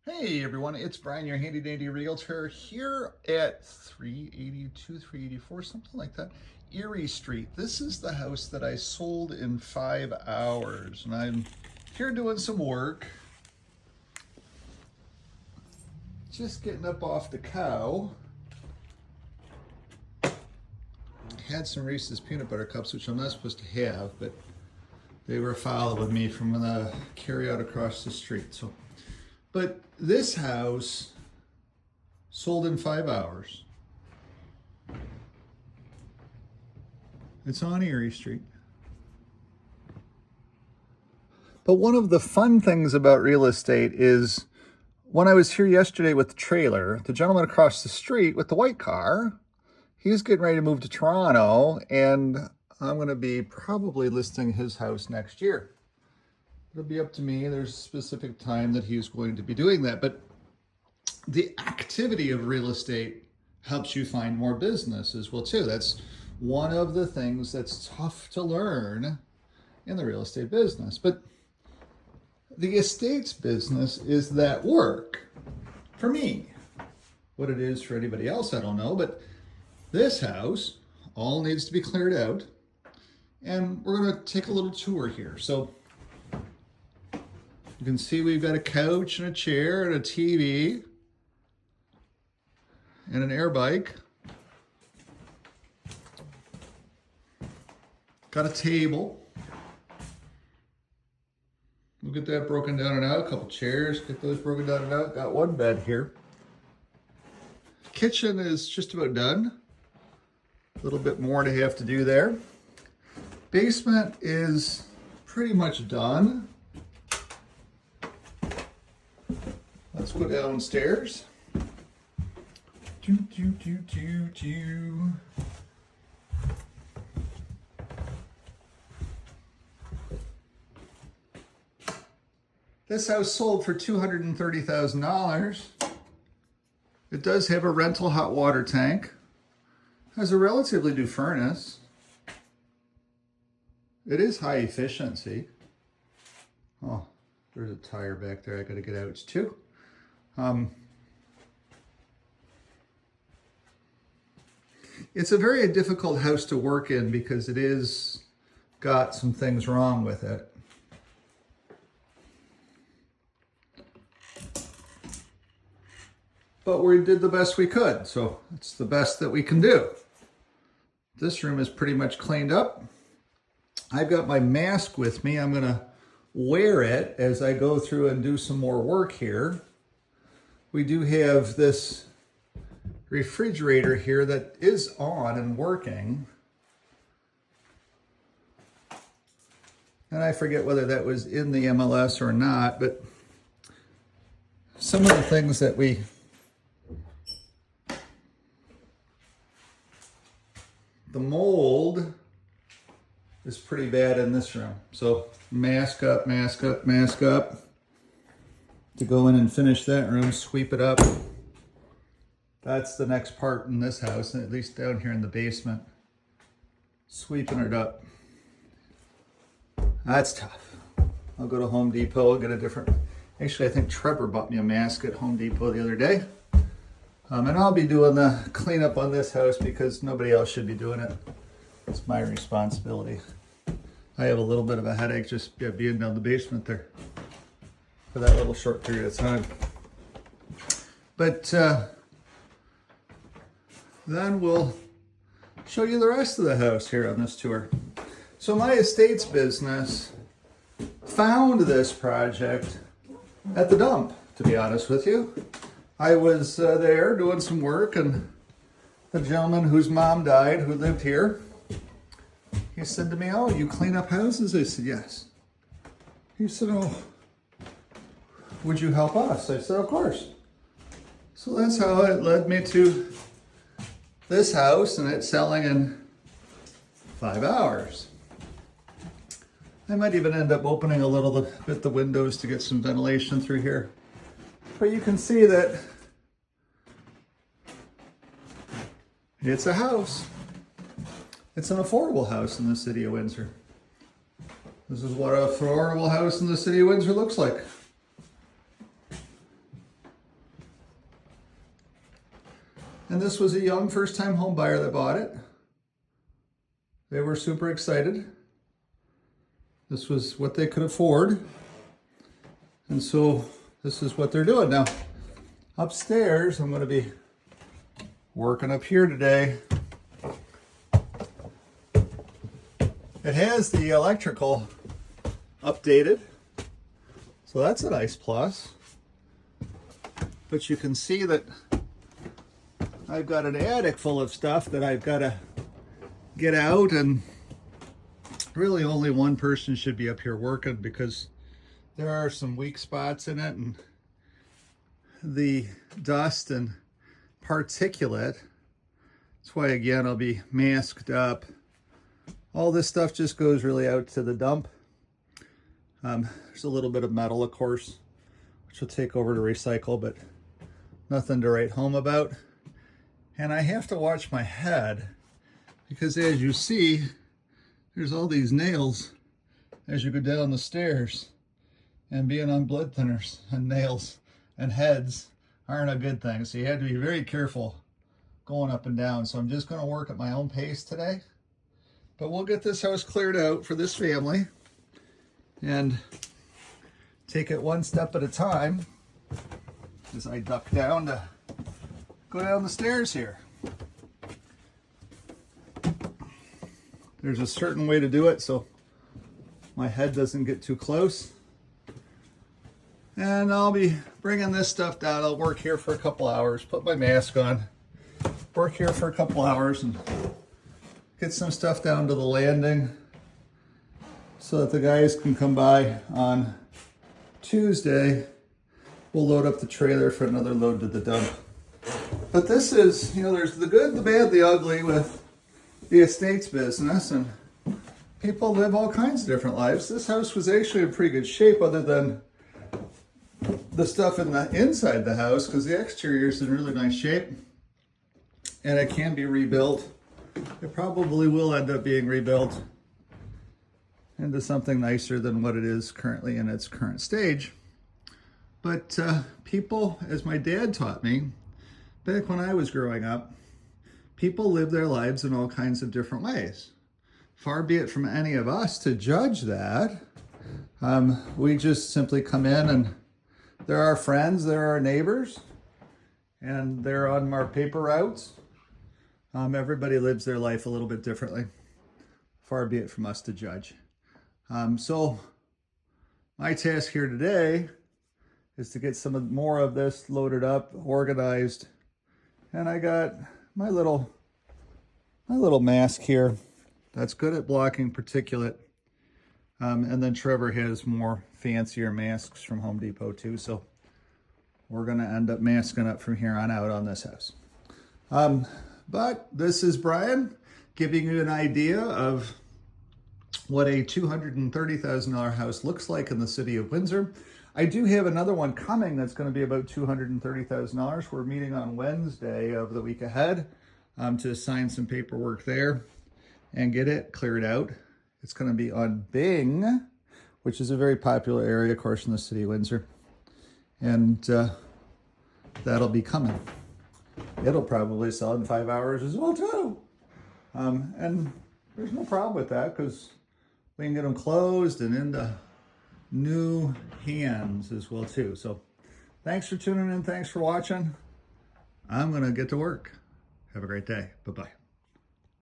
Hey everyone, it's Brian, your handy dandy realtor here at 382, 384, something like that, Erie Street. This is the house that I sold in 5 hours, and I'm here doing some work. Just getting up off the cow. Had some Reese's peanut butter cups, which I'm not supposed to have, but they were following me from the carry out across the street. But this house sold in 5 hours. It's on Erie Street. But one of the fun things about real estate is when I was here yesterday with the trailer, the gentleman across the street with the white car, he's getting ready to move to Toronto, and I'm going to be probably listing his house next year. It'll be up to me. There's a specific time that he's going to be doing that. But the activity of real estate helps you find more business as well too. That's one of the things that's tough to learn in the real estate business. But the estates business is that work for me. What it is for anybody else, I don't know. But this house all needs to be cleared out. And we're going to take a little tour here. So you can see we've got a couch and a chair and a TV and an air bike. Got a table. We'll get that broken down and out. A couple chairs, get those broken down and out. Got one bed here. Kitchen is just about done. A little bit more to have to do there. Basement is pretty much done. Let's go downstairs. This house sold for $230,000. It does have a rental hot water tank. Has a relatively new furnace. It is high efficiency. Oh, there's a tire back there I gotta get out too. It's a very difficult house to work in because it is got some things wrong with it. But we did the best we could, so it's the best that we can do. This room is pretty much cleaned up. I've got my mask with me. I'm gonna wear it as I go through and do some more work here. We do have this refrigerator here that is on and working. And I forget whether that was in the MLS or not, but some of the things that the mold is pretty bad in this room. So mask up, mask up, mask up. To go in and finish that room, sweep it up. That's the next part in this house, at least down here in the basement. Sweeping it up. That's tough. I'll go to Home Depot, I'll get a different, actually I think Trevor bought me a mask at Home Depot the other day. And I'll be doing the cleanup on this house because nobody else should be doing it. It's my responsibility. I have a little bit of a headache just being down the basement there for that little short period of time. But then we'll show you the rest of the house here on this tour. So my estates business found this project at the dump, to be honest with you. I was there doing some work, and the gentleman whose mom died, who lived here, he said to me, "Oh, you clean up houses?" I said, "Yes." He said, "Oh, would you help us?" I said, "Of course." So that's how it led me to this house, and it's selling in 5 hours. I might even end up opening a little bit the windows to get some ventilation through here. But you can see that it's a house. It's an affordable house in the city of Windsor. This is what an affordable house in the city of Windsor looks like. And this was a young first-time home buyer that bought it. They were super excited. This was what they could afford. And so this is what they're doing. Now, upstairs, I'm going to be working up here today. It has the electrical updated, so that's a nice plus. But you can see that I've got an attic full of stuff that I've got to get out, and really only one person should be up here working because there are some weak spots in it, and the dust and particulate. That's why, again, I'll be masked up. All this stuff just goes really out to the dump. There's a little bit of metal, of course, which will take over to recycle, but nothing to write home about. And I have to watch my head because, as you see, there's all these nails as you go down the stairs. And being on blood thinners and nails and heads aren't a good thing. So you have to be very careful going up and down. So I'm just going to work at my own pace today. But we'll get this house cleared out for this family and take it one step at a time as I duck down to go down the stairs here. There's a certain way to do it so my head doesn't get too close. And I'll be bringing this stuff down. I'll work here for a couple hours, put my mask on, work here for a couple hours, and get some stuff down to the landing so that the guys can come by on Tuesday. We'll load up the trailer for another load to the dump. But this is, there's the good, the bad, the ugly with the estates business, and people live all kinds of different lives. This house was actually in pretty good shape other than the stuff in the inside the house, because the exterior is in really nice shape and it can be rebuilt. It probably will end up being rebuilt into something nicer than what it is currently in its current stage. But people, as my dad taught me back when I was growing up, people live their lives in all kinds of different ways. Far be it from any of us to judge that. We just simply come in, and they're our friends, they're our neighbors, and they're on our paper routes. Everybody lives their life a little bit differently. Far be it from us to judge. So my task here today is to get some more of this loaded up, organized. And I got my little mask here that's good at blocking particulate. And then Trevor has more fancier masks from Home Depot too. So we're going to end up masking up from here on out on this house. But this is Brian giving you an idea of what a $230,000 house looks like in the city of Windsor. I do have another one coming that's going to be about $230,000. We're meeting on Wednesday of the week ahead to sign some paperwork there and get it cleared out. It's going to be on Bing, which is a very popular area, of course, in the city of Windsor. And that'll be coming. It'll probably sell in 5 hours as well, too. And there's no problem with that because we can get them closed and into new hands as well, too. So thanks for tuning in. Thanks for watching. I'm going to get to work. Have a great day. Bye-bye.